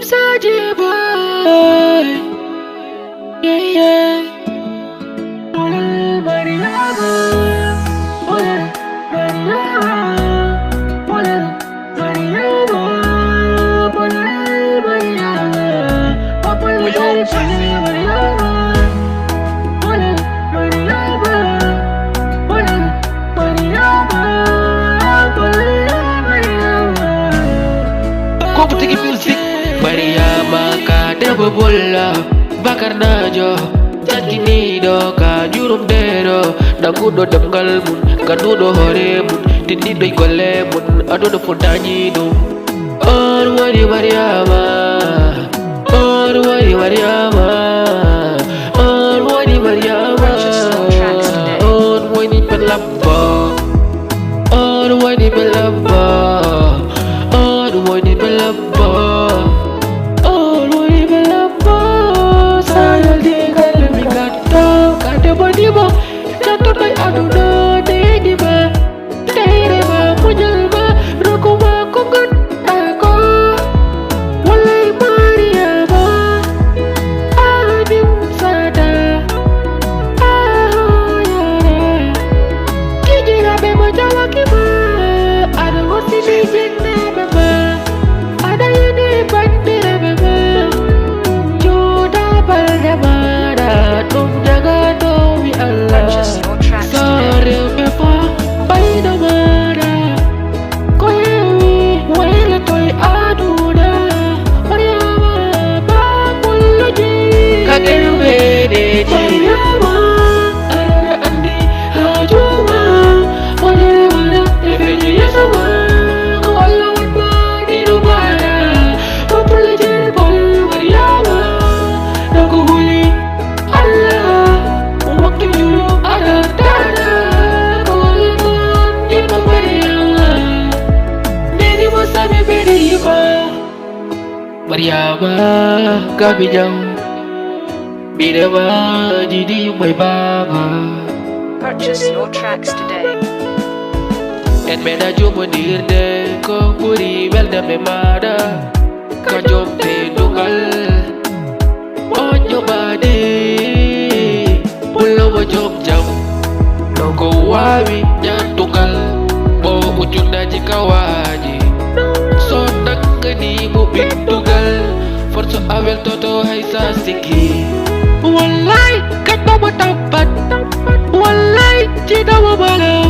saja boy. Yeah yeah. Polél Maryama, Polél Maryama, Polél Maryama, Polél Maryama, Polél Maryama, Polél Maryama, Polél Maryama, Polél Maryama. Kau putih musik Maryama kada bobola bakar najo jagini do ka jurum dero dangu do demgal mun kanu do hore mun tindi do golle mun ado do fodani do on wari Maryama on wari Maryama on wari Maryama on wani pelabba on wani pelabba on wani pelabba on wani pelabba sayal di kalbi kato kade bodi bo jatuh bay aduna degi ba tere ba mujal ba roku ba kongan ako walay Maryama adim sada ayara kijira be majawa kiba ada wasini jinna baba ada yuni bandira baba joda baldamara tum jaga domi Allah sare bepa baida mara koyewi wele toy aduna Maryama ba kulluji kagelwe deji Maryama ara andi hajuma wale wala efeji yasama wala wala dirubara populaje pol Maryama nakuhuli Allah waktu dulu ada dana kawalkan yun Maryama nini mo sabi beri ba Maryama kami jauh beda ba jadi may baba Purchase your tracks today. en mena jumo dirde ko puri belda me mada ka jomte dungal onyo bade pulo mo jom jam no ko wawi nyantungal bo ujuna jika waji so nangani mo bintugal forso awel toto hay sa siki walay kat mo matapat walay chida mo balaw